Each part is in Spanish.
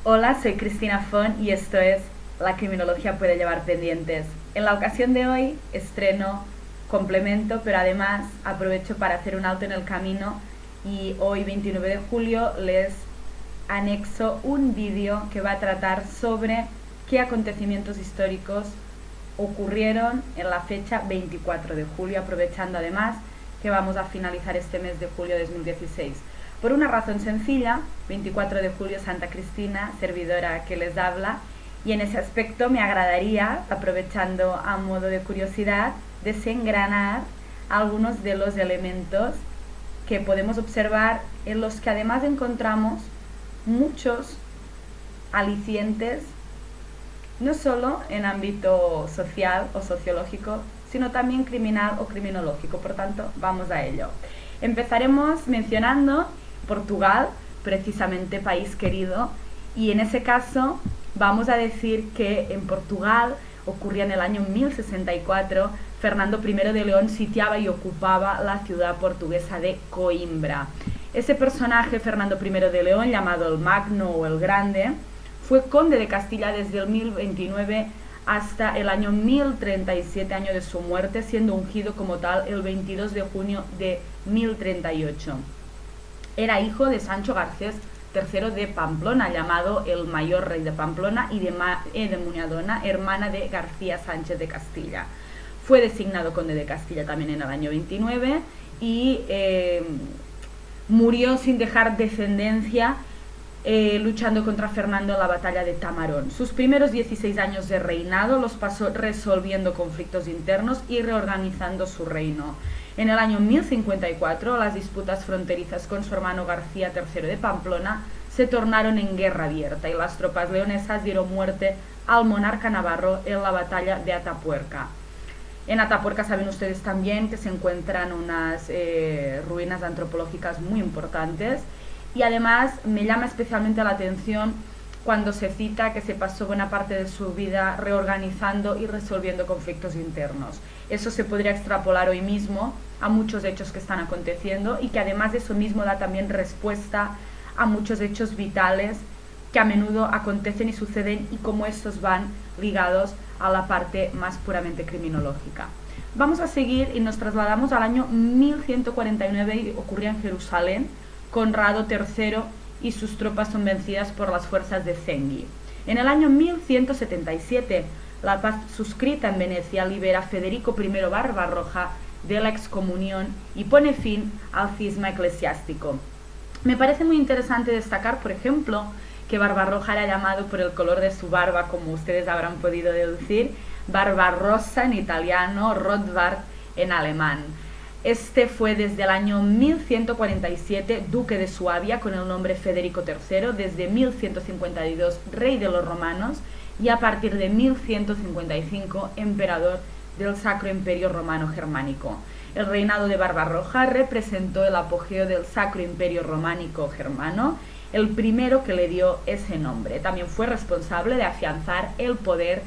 Hola, soy Cristina Font y esto es La criminología puede llevar pendientes. En la ocasión de hoy estreno complemento, pero además aprovecho para hacer un alto en el camino y hoy 29 de julio les anexo un vídeo que va a tratar sobre qué acontecimientos históricos ocurrieron en la fecha 24 de julio, aprovechando además que vamos a finalizar este mes de julio de 2016. Por una razón sencilla, 24 de julio Santa Cristina, servidora que les habla, y en ese aspecto me agradaría, aprovechando a modo de curiosidad, desengranar algunos de los elementos que podemos observar en los que además encontramos muchos alicientes, no solo en ámbito social o sociológico, sino también criminal o criminológico. Por tanto, vamos a ello. Empezaremos mencionando Portugal, precisamente país querido, y en ese caso vamos a decir que en Portugal ocurría en el año 1064, Fernando I de León sitiaba y ocupaba la ciudad portuguesa de Coimbra. Ese personaje, Fernando I de León, llamado el Magno o el Grande, fue conde de Castilla desde el 1029 hasta el año 1037, año de su muerte, siendo ungido como tal el 22 de junio de 1038. Era hijo de Sancho Garcés III de Pamplona, llamado el mayor rey de Pamplona, y de Muñadona, hermana de García Sánchez de Castilla. Fue designado conde de Castilla también en el año 29 y murió sin dejar descendencia, luchando contra Fernando en la batalla de Tamarón. Sus primeros 16 años de reinado los pasó resolviendo conflictos internos y reorganizando su reino. En el año 1054, las disputas fronterizas con su hermano García III de Pamplona se tornaron en guerra abierta y las tropas leonesas dieron muerte al monarca navarro en la batalla de Atapuerca. En Atapuerca saben ustedes también que se encuentran unas ruinas antropológicas muy importantes, y además me llama especialmente la atención cuando se cita que se pasó buena parte de su vida reorganizando y resolviendo conflictos internos. Eso se podría extrapolar hoy mismo a muchos hechos que están aconteciendo y que además de eso mismo da también respuesta a muchos hechos vitales que a menudo acontecen y suceden y cómo estos van ligados a la parte más puramente criminológica. Vamos a seguir y nos trasladamos al año 1149 y ocurría en Jerusalén. Conrado III y sus tropas son vencidas por las fuerzas de Zengi. En el año 1177, la paz suscrita en Venecia libera a Federico I Barbarroja de la excomunión y pone fin al cisma eclesiástico. Me parece muy interesante destacar, por ejemplo, que Barbarroja era llamado por el color de su barba, como ustedes habrán podido deducir, Barbarossa en italiano, Rothbard en alemán. Este fue desde el año 1147 duque de Suabia con el nombre Federico III, desde 1152 rey de los romanos y a partir de 1155 emperador del Sacro Imperio Romano Germánico. El reinado de Barbarroja representó el apogeo del Sacro Imperio Románico Germano, el primero que le dio ese nombre. También fue responsable de afianzar el poder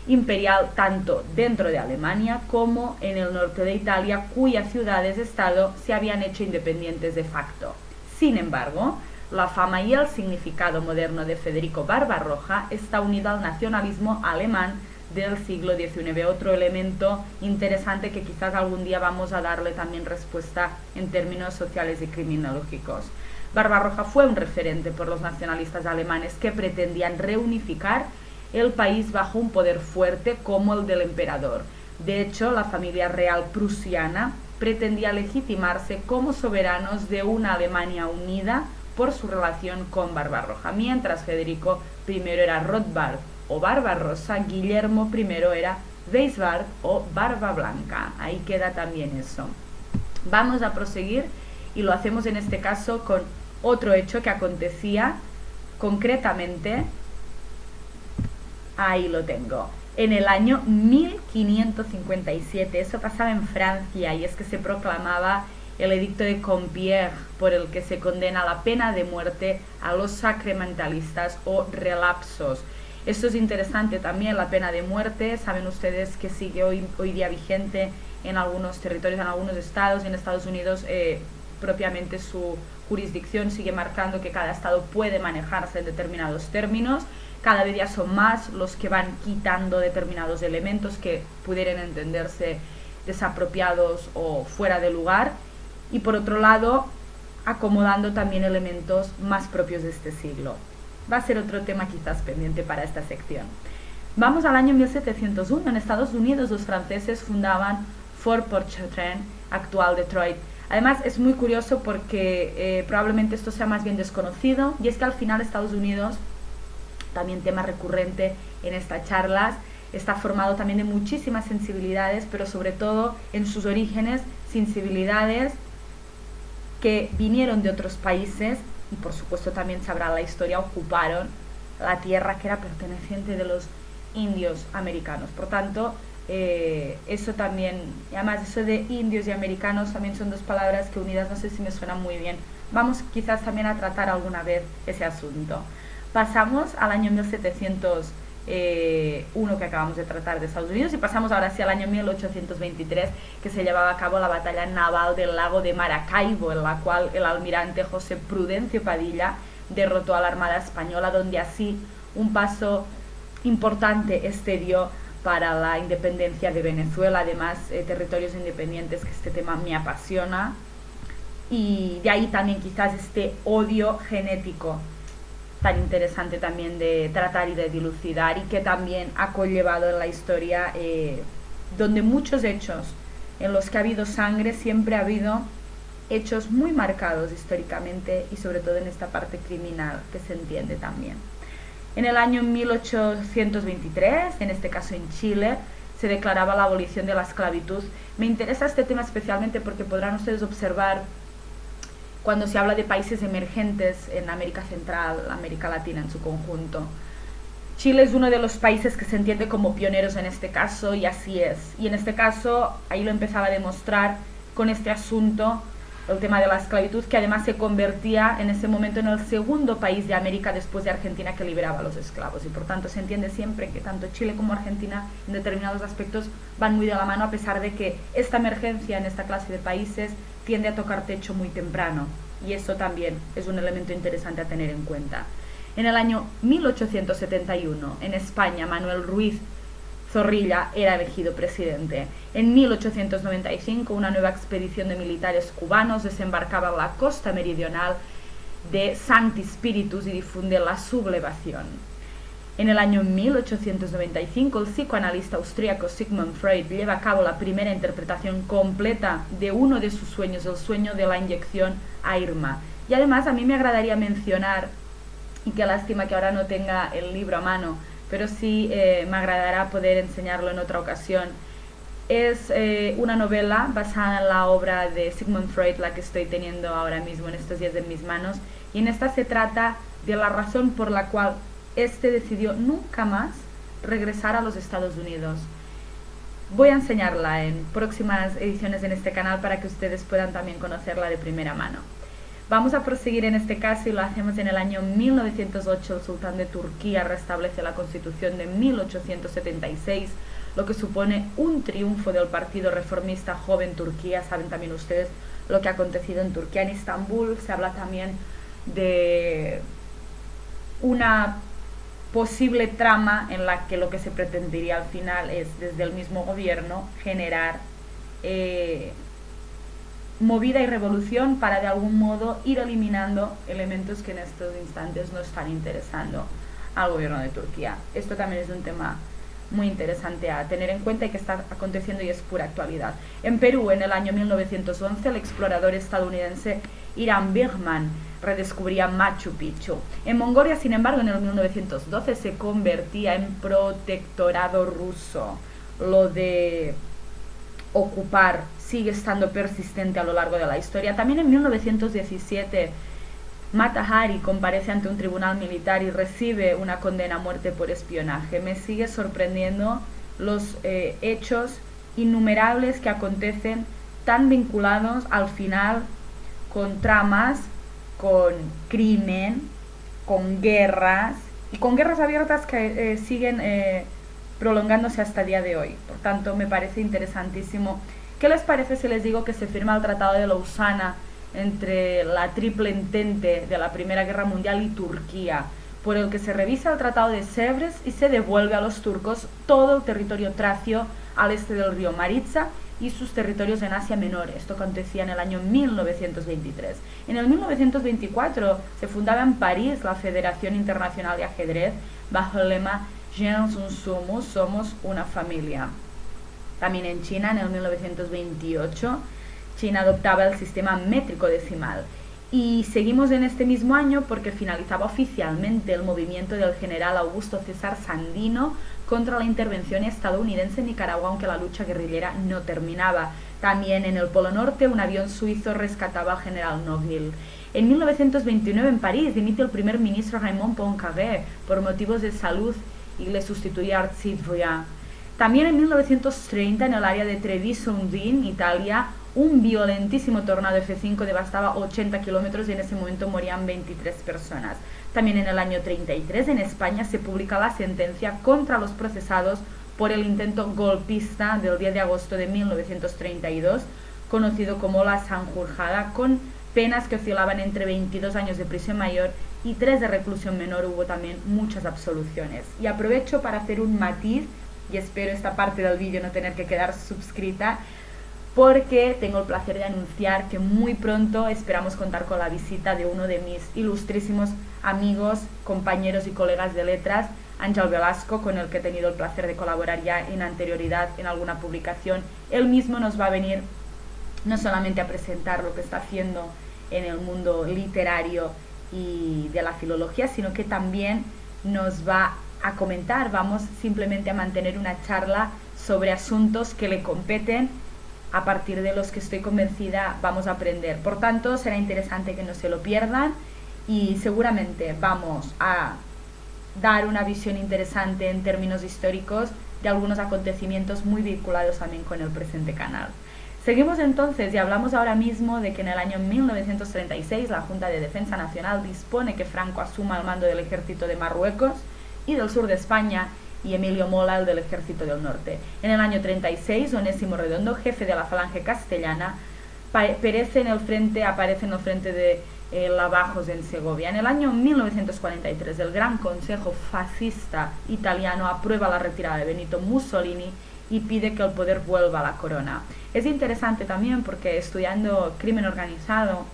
imperial tanto dentro de Alemania como en el norte de Italia, cuyas ciudades-estado se habían hecho independientes de facto. Sin embargo, la fama y el significado moderno de Federico Barbarroja está unido al nacionalismo alemán del siglo XIX, otro elemento interesante que quizás algún día vamos a darle también respuesta en términos sociales y criminológicos. Barbarroja fue un referente por los nacionalistas alemanes que pretendían reunificar el país bajo un poder fuerte como el del emperador. De hecho, la familia real prusiana pretendía legitimarse como soberanos de una Alemania unida por su relación con Barbarroja. Mientras Federico I era Rothbard o Barbarossa, Guillermo I era Weisbard o Barba Blanca. Ahí queda también eso. Vamos a proseguir y lo hacemos en este caso con otro hecho que acontecía concretamente. Ahí lo tengo. En el año 1557, eso pasaba en Francia, y es que se proclamaba el edicto de Compiègne, por el que se condena a la pena de muerte a los sacramentalistas o relapsos. Esto es interesante también, la pena de muerte. Saben ustedes que sigue hoy día vigente en algunos territorios, en algunos estados, y en Estados Unidos propiamente su jurisdicción, sigue marcando que cada estado puede manejarse en determinados términos. Cada vez ya son más los que van quitando determinados elementos que pudieran entenderse desapropiados o fuera de lugar, y por otro lado acomodando también elementos más propios de este siglo. Va a ser otro tema quizás pendiente para esta sección. Vamos al año 1701. En Estados Unidos los franceses fundaban Fort Pontchartrain, actual Detroit. Además es muy curioso porque probablemente esto sea más bien desconocido, y es que al final Estados Unidos, también tema recurrente en estas charlas, está formado también de muchísimas sensibilidades, pero sobre todo en sus orígenes, sensibilidades que vinieron de otros países y por supuesto también sabrá la historia, ocuparon la tierra que era perteneciente de los indios americanos. Por tanto, eso también, y además eso de indios y americanos también son dos palabras que unidas no sé si me suenan muy bien. Vamos quizás también a tratar alguna vez ese asunto. Pasamos al año 1701 que acabamos de tratar de Estados Unidos, y pasamos ahora sí al año 1823, que se llevaba a cabo la batalla naval del lago de Maracaibo, en la cual el almirante José Prudencio Padilla derrotó a la Armada Española, donde así un paso importante dio para la independencia de Venezuela. Además, territorios independientes, que este tema me apasiona, y de ahí también quizás este odio genético tan interesante también de tratar y de dilucidar, y que también ha conllevado en la historia, donde muchos hechos en los que ha habido sangre, siempre ha habido hechos muy marcados históricamente, y sobre todo en esta parte criminal que se entiende también. En el año 1823, en este caso en Chile, se declaraba la abolición de la esclavitud. Me interesa este tema especialmente porque podrán ustedes observar cuando se habla de países emergentes en América Central, América Latina en su conjunto. Chile es uno de los países que se entiende como pioneros en este caso, y así es. Y en este caso, ahí lo empezaba a demostrar con este asunto, el tema de la esclavitud, que además se convertía en ese momento en el segundo país de América después de Argentina que liberaba a los esclavos. Y por tanto se entiende siempre que tanto Chile como Argentina en determinados aspectos van muy de la mano, a pesar de que esta emergencia en esta clase de países tiende a tocar techo muy temprano, y eso también es un elemento interesante a tener en cuenta. En el año 1871, en España, Manuel Ruiz Zorrilla era elegido presidente. En 1895, una nueva expedición de militares cubanos desembarcaba en la costa meridional de Sancti Spiritus y difunde la sublevación. En el año 1895, el psicoanalista austríaco Sigmund Freud lleva a cabo la primera interpretación completa de uno de sus sueños, el sueño de la inyección a Irma. Y además a mí me agradaría mencionar, y qué lástima que ahora no tenga el libro a mano, pero sí me agradará poder enseñarlo en otra ocasión. Es una novela basada en la obra de Sigmund Freud, la que estoy teniendo ahora mismo en estos días en mis manos, y en esta se trata de la razón por la cual este decidió nunca más regresar a los Estados Unidos. Voy a enseñarla en próximas ediciones en este canal para que ustedes puedan también conocerla de primera mano. Vamos a proseguir en este caso, y lo hacemos en el año 1908. El sultán de Turquía restablece la constitución de 1876, lo que supone un triunfo del partido reformista Joven Turquía. Saben también ustedes lo que ha acontecido en Turquía, en Estambul. Se habla también de una posible trama en la que lo que se pretendería al final es, desde el mismo gobierno, generar movida y revolución para de algún modo ir eliminando elementos que en estos instantes no están interesando al gobierno de Turquía. Esto también es un tema muy interesante a tener en cuenta y que está aconteciendo y es pura actualidad. En Perú, en el año 1911, el explorador estadounidense Hiram Bingham redescubría Machu Picchu. En Mongolia, sin embargo, en el 1912 se convertía en protectorado ruso. Lo de ocupar sigue estando persistente a lo largo de la historia. También en 1917, Mata Hari comparece ante un tribunal militar y recibe una condena a muerte por espionaje. Me sigue sorprendiendo los hechos innumerables que acontecen, tan vinculados al final con tramas, con crimen, con guerras, y con guerras abiertas que siguen prolongándose hasta el día de hoy. Por tanto, me parece interesantísimo. ¿Qué les parece si les digo que se firma el Tratado de Lausana entre la triple entente de la Primera Guerra Mundial y Turquía, por el que se revisa el Tratado de Sèvres y se devuelve a los turcos todo el territorio tracio al este del río Maritsa y sus territorios en Asia Menor. Esto acontecía en el año 1923. En el 1924 se fundaba en París la Federación Internacional de Ajedrez bajo el lema Gens un sumus, somos una familia. También en China, en el 1928, China adoptaba el sistema métrico decimal. Y seguimos en este mismo año porque finalizaba oficialmente el movimiento del general Augusto César Sandino contra la intervención estadounidense en Nicaragua, aunque la lucha guerrillera no terminaba. También en el Polo Norte un avión suizo rescataba al general Noguil. En 1929 en París dimite el primer ministro Raymond Poincaré por motivos de salud y le sustituía Aristide Briand. También en 1930 en el área de Treviso-Undine, Italia, un violentísimo tornado F5 devastaba 80 kilómetros y en ese momento morían 23 personas. También en el año 33 en España se publica la sentencia contra los procesados por el intento golpista del 10 de agosto de 1932, conocido como la Sanjurjada, con penas que oscilaban entre 22 años de prisión mayor y 3 de reclusión menor. Hubo también muchas absoluciones. Y aprovecho para hacer un matiz, y espero esta parte del vídeo no tener que quedar suscrita, porque tengo el placer de anunciar que muy pronto esperamos contar con la visita de uno de mis ilustrísimos amigos, compañeros y colegas de letras, Ángel Velasco, con el que he tenido el placer de colaborar ya en anterioridad en alguna publicación. Él mismo nos va a venir no solamente a presentar lo que está haciendo en el mundo literario y de la filología, sino que también nos va a comentar, vamos simplemente a mantener una charla sobre asuntos que le competen, a partir de los que estoy convencida vamos a aprender. Por tanto, será interesante que no se lo pierdan y seguramente vamos a dar una visión interesante en términos históricos de algunos acontecimientos muy vinculados también con el presente canal. Seguimos entonces y hablamos ahora mismo de que en el año 1936 la Junta de Defensa Nacional dispone que Franco asuma el mando del ejército de Marruecos y del sur de España y Emilio Mola el del ejército del norte. En el año 36, Onésimo Redondo, jefe de la falange castellana, aparece en el frente de Lavajos en Segovia. En el año 1943, el Gran Consejo Fascista Italiano aprueba la retirada de Benito Mussolini y pide que el poder vuelva a la corona. Es interesante también porque estudiando crimen organizado,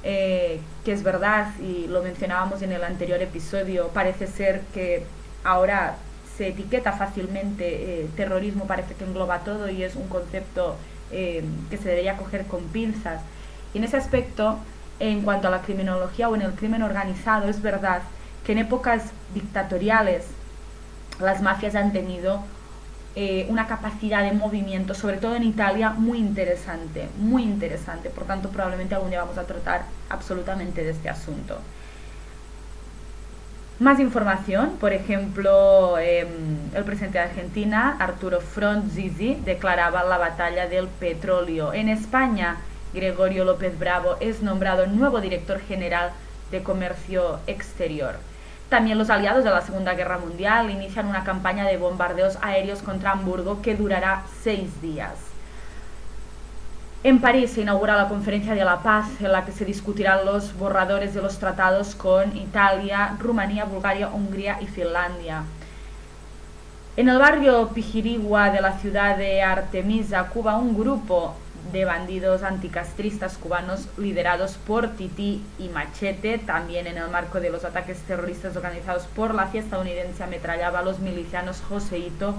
que es verdad, y lo mencionábamos en el anterior episodio, parece ser que ahora se etiqueta fácilmente terrorismo, parece que engloba todo y es un concepto que se debería coger con pinzas. Y en ese aspecto, en cuanto a la criminología o en el crimen organizado, es verdad que en épocas dictatoriales las mafias han tenido una capacidad de movimiento, sobre todo en Italia, muy interesante, muy interesante. Por tanto, probablemente algún día vamos a tratar absolutamente de este asunto. Más información, por ejemplo, el presidente de Argentina, Arturo Frondizi, declaraba la batalla del petróleo. En España, Gregorio López Bravo es nombrado nuevo director general de Comercio Exterior. También los aliados de la Segunda Guerra Mundial inician una campaña de bombardeos aéreos contra Hamburgo que durará 6 días. En París se inaugura la Conferencia de la Paz, en la que se discutirán los borradores de los tratados con Italia, Rumanía, Bulgaria, Hungría y Finlandia. En el barrio Pijirigua de la ciudad de Artemisa, Cuba, un grupo de bandidos anticastristas cubanos liderados por Tití y Machete, también en el marco de los ataques terroristas organizados por la CIA estadounidense, ametrallaba a los milicianos Joseito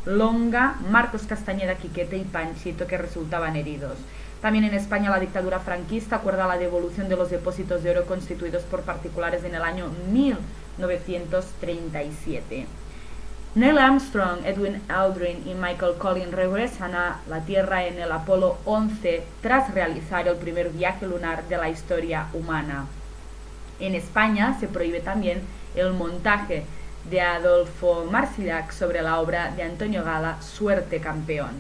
Longa, Marcos Castañeda Quiquete y Panchito, que resultaban heridos. También en España la dictadura franquista acuerda la devolución de los depósitos de oro constituidos por particulares en el año 1937. Neil Armstrong, Edwin Aldrin y Michael Collins regresan a la Tierra en el Apolo 11 tras realizar el primer viaje lunar de la historia humana. En España se prohíbe también el montaje de Adolfo Marsillac sobre la obra de Antonio Gala, Suerte campeón.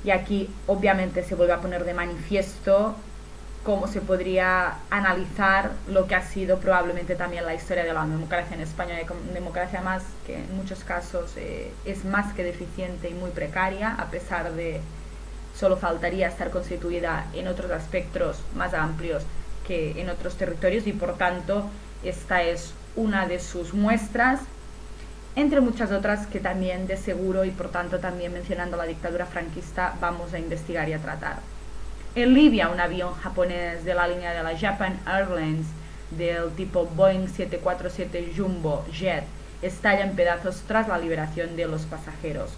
Y aquí obviamente se vuelve a poner de manifiesto cómo se podría analizar lo que ha sido probablemente también la historia de la democracia en España, democracia más que en muchos casos es más que deficiente y muy precaria, a pesar de solo faltaría estar constituida en otros aspectos más amplios que en otros territorios, y por tanto esta es una de sus muestras, entre muchas otras que también de seguro, y por tanto también mencionando la dictadura franquista, vamos a investigar y a tratar. En Libia, un avión japonés de la línea de la Japan Airlines del tipo Boeing 747 Jumbo Jet estalla en pedazos tras la liberación de los pasajeros.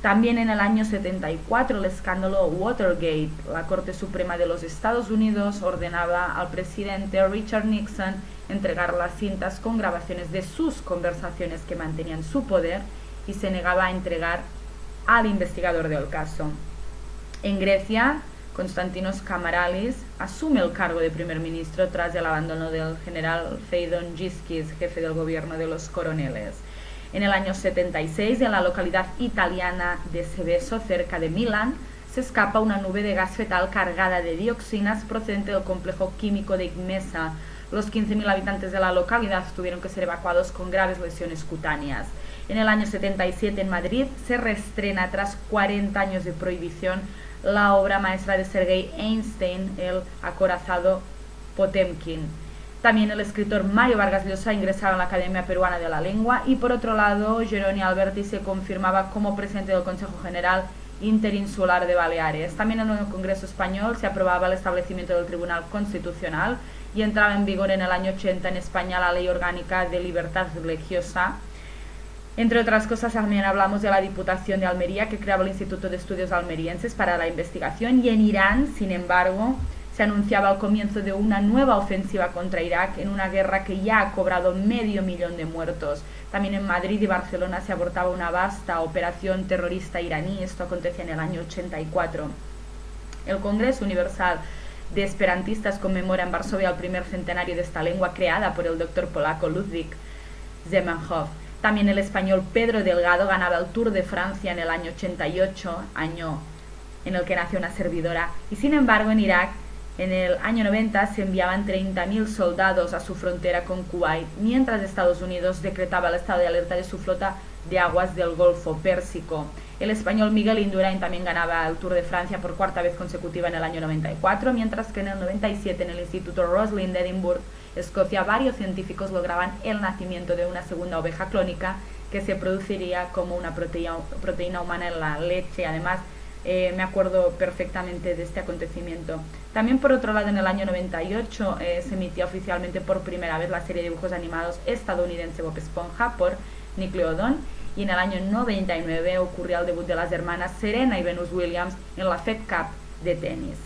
También en el año 74, el escándalo Watergate. La Corte Suprema de los Estados Unidos ordenaba al presidente Richard Nixon entregar las cintas con grabaciones de sus conversaciones que mantenían su poder, y se negaba a entregar al investigador del caso. En Grecia, Konstantinos Kamaralis asume el cargo de primer ministro tras el abandono del general Feidon Giskis, jefe del gobierno de los coroneles. En el año 76, en la localidad italiana de Seveso, cerca de Milán, se escapa una nube de gas fetal cargada de dioxinas procedente del complejo químico de Igmesa. Los 15.000 habitantes de la localidad tuvieron que ser evacuados con graves lesiones cutáneas. En el año 77, en Madrid, se reestrena tras 40 años de prohibición la obra maestra de Sergei Einstein, El acorazado Potemkin. También el escritor Mario Vargas Llosa ingresaba en la Academia Peruana de la Lengua, y por otro lado, Jeroni Alberti se confirmaba como presidente del Consejo General Interinsular de Baleares. También en el Congreso Español se aprobaba el establecimiento del Tribunal Constitucional, y entraba en vigor en el año 80 en España la Ley Orgánica de Libertad Religiosa. Entre otras cosas, también hablamos de la Diputación de Almería, que creaba el Instituto de Estudios Almerienses para la investigación, y en Irán, sin embargo, se anunciaba el comienzo de una nueva ofensiva contra Irak en una guerra que ya ha cobrado 500.000 de muertos. También en Madrid y Barcelona se abortaba una vasta operación terrorista iraní. Esto acontecía en el año 84. El Congreso Universal de Esperantistas conmemora en Varsovia el primer centenario de esta lengua, creada por el doctor polaco Ludwig Zamenhof. También el español Pedro Delgado ganaba el Tour de Francia en el año 88, año en el que nació una servidora, y sin embargo en Irak en el año 90 se enviaban 30.000 soldados a su frontera con Kuwait, mientras Estados Unidos decretaba el estado de alerta de su flota de aguas del Golfo Pérsico. El español Miguel Indurain también ganaba el Tour de Francia por cuarta vez consecutiva en el año 94, mientras que en el 97 en el Instituto Roslin de Edimburgo, Escocia, varios científicos lograban el nacimiento de una segunda oveja clónica que se produciría como una proteína humana en la leche. Además, me acuerdo perfectamente de este acontecimiento. También, por otro lado, en el año 98 se emitía oficialmente por primera vez la serie de dibujos animados estadounidense Bob Esponja por Nickelodeon, y en el año 99 ocurrió el debut de las hermanas Serena y Venus Williams en la Fed Cup de tenis.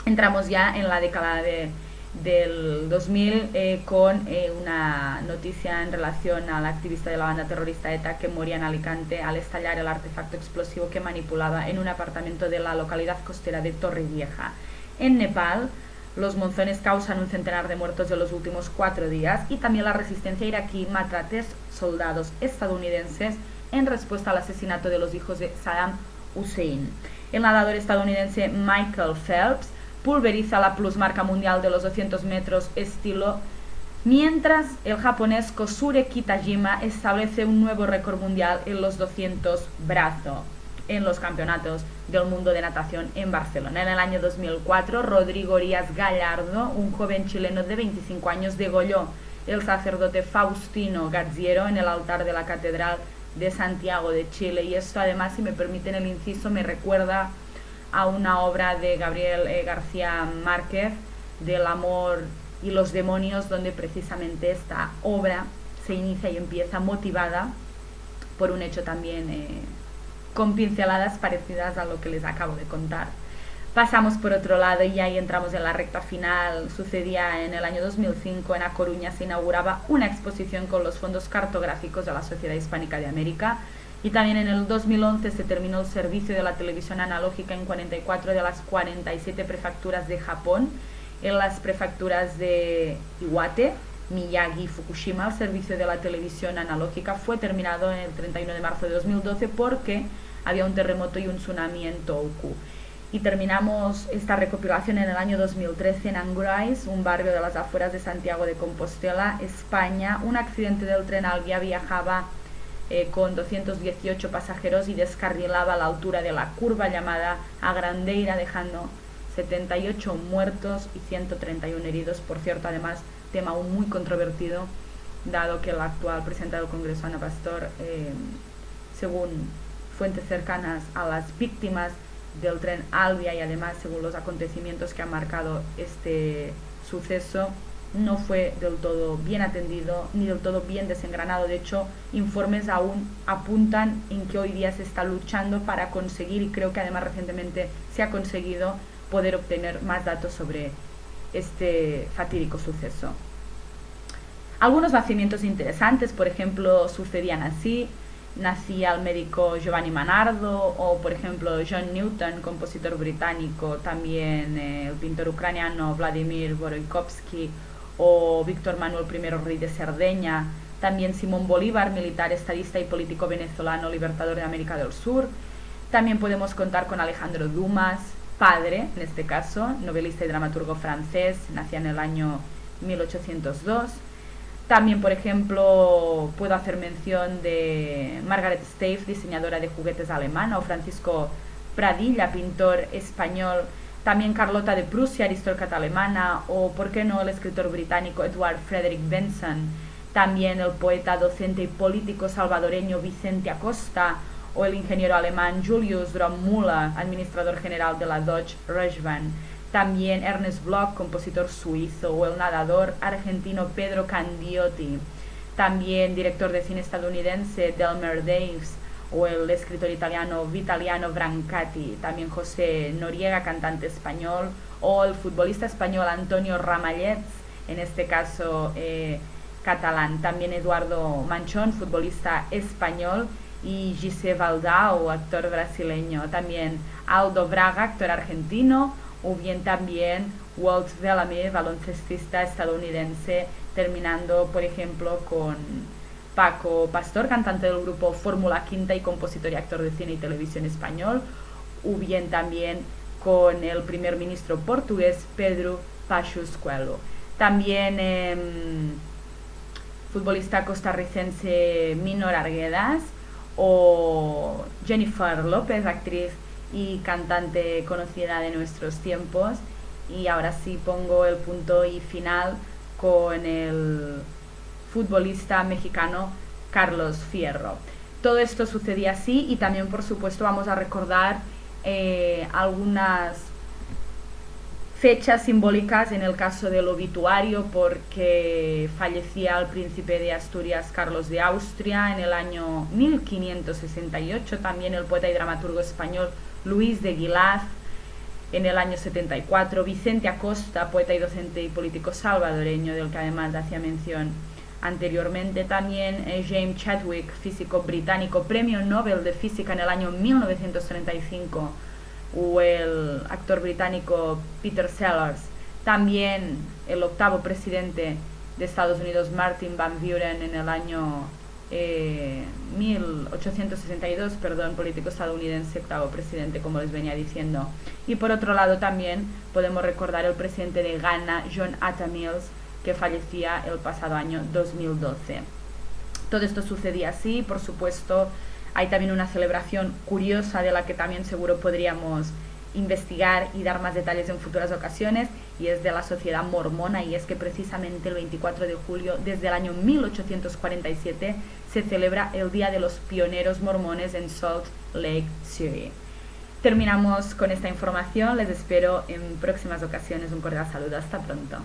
Entramos ya en la década del 2000 con una noticia en relación al activista de la banda terrorista ETA que moría en Alicante al estallar el artefacto explosivo que manipulaba en un apartamento de la localidad costera de Torrevieja. En Nepal, los monzones causan un centenar de muertos en los últimos 4 días, y también la resistencia iraquí mata a 3 soldados estadounidenses en respuesta al asesinato de los hijos de Saddam Hussein. El nadador estadounidense Michael Phelps pulveriza la plusmarca mundial de los 200 metros estilo, mientras el japonés Kosure Kitajima establece un nuevo récord mundial en los 200 brazo en los campeonatos del mundo de natación en Barcelona. En el año 2004, Rodrigo Díaz Gallardo, un joven chileno de 25 años, degolló el sacerdote Faustino Gazziero en el altar de la Catedral de Santiago de Chile. Y esto, además, si me permiten el inciso, me recuerda a una obra de Gabriel García Márquez, del amor y los demonios, donde precisamente esta obra se inicia y empieza motivada por un hecho también con pinceladas parecidas a lo que les acabo de contar. Pasamos por otro lado y ahí entramos en la recta final. Sucedía en el año 2005, en A Coruña se inauguraba una exposición con los fondos cartográficos de la Sociedad Hispánica de América, y también en el 2011 se terminó el servicio de la televisión analógica en 44 de las 47 prefecturas de Japón. En las prefecturas de Iwate, Miyagi y Fukushima, el servicio de la televisión analógica fue terminado en el 31 de marzo de 2012 porque había un terremoto y un tsunami en Tohoku. Y terminamos esta recopilación en el año 2013 en Angrais, un barrio de las afueras de Santiago de Compostela, España. Un accidente del tren Alvia viajaba con 218 pasajeros y descarrilaba a la altura de la curva llamada Agrandeira, dejando 78 muertos y 131 heridos. Por cierto, además, tema aún muy controvertido, dado que el actual presidente del Congreso, Ana Pastor, según fuentes cercanas a las víctimas del tren Alvia y además según los acontecimientos que han marcado este suceso, no fue del todo bien atendido ni del todo bien desengranado. De hecho, informes aún apuntan en que hoy día se está luchando para conseguir, y creo que además recientemente se ha conseguido, poder obtener más datos sobre este fatídico suceso. Algunos nacimientos interesantes, por ejemplo, sucedían así. Nacía el médico Giovanni Manardo, o por ejemplo John Newton, compositor británico, también el pintor ucraniano Vladimir Voroikovsky, o Víctor Manuel I, rey de Cerdeña, también Simón Bolívar, militar, estadista y político venezolano, libertador de América del Sur. También podemos contar con Alejandro Dumas, padre, en este caso, novelista y dramaturgo francés, nacía en el año 1802. También, por ejemplo, puedo hacer mención de Margaret Steiff, diseñadora de juguetes alemana, o Francisco Pradilla, pintor español. También Carlota de Prusia, aristócrata alemana, o, por qué no, el escritor británico Edward Frederick Benson. También el poeta, docente y político salvadoreño Vicente Acosta, o el ingeniero alemán Julius Müller, administrador general de la Deutsche Reichsbahn. También Ernest Bloch, compositor suizo, o el nadador argentino Pedro Candioti. También director de cine estadounidense Delmer Daves, o el escritor italiano Vitaliano Brancati. También José Noriega, cantante español, o el futbolista español Antonio Ramallets, en este caso catalán. También Eduardo Manchón, futbolista español, y Gisé Valdao, actor brasileño. También Aldo Braga, actor argentino, o bien también Walt Bellamy, baloncestista estadounidense, terminando por ejemplo con Paco Pastor, cantante del grupo Fórmula Quinta y compositor y actor de cine y televisión español, o bien también con el primer ministro portugués Pedro Passos Coelho. También futbolista costarricense Minor Arguedas, o Jennifer López, actriz y cantante conocida de nuestros tiempos. Y ahora sí pongo el punto y final con el futbolista mexicano Carlos Fierro. Todo esto sucedía así, y también por supuesto vamos a recordar algunas fechas simbólicas en el caso del obituario, porque fallecía el príncipe de Asturias Carlos de Austria en el año 1568, también el poeta y dramaturgo español Luis de Guilaz en el año 74, Vicente Acosta, poeta y docente y político salvadoreño, del que además hacía mención anteriormente. También James Chadwick, físico británico, premio Nobel de Física en el año 1935, o el actor británico Peter Sellers. También el octavo presidente de Estados Unidos, Martin Van Buren, en el año 1862, político estadounidense, octavo presidente, como les venía diciendo. Y por otro lado también podemos recordar el presidente de Ghana, John Atta Mills, que fallecía el pasado año 2012. Todo esto sucedía así. Por supuesto, hay también una celebración curiosa de la que también seguro podríamos investigar y dar más detalles en futuras ocasiones, y es de la sociedad mormona, y es que precisamente el 24 de julio desde el año 1847 se celebra el Día de los Pioneros Mormones en Salt Lake City. Terminamos con esta información, les espero en próximas ocasiones, un cordial saludo, hasta pronto.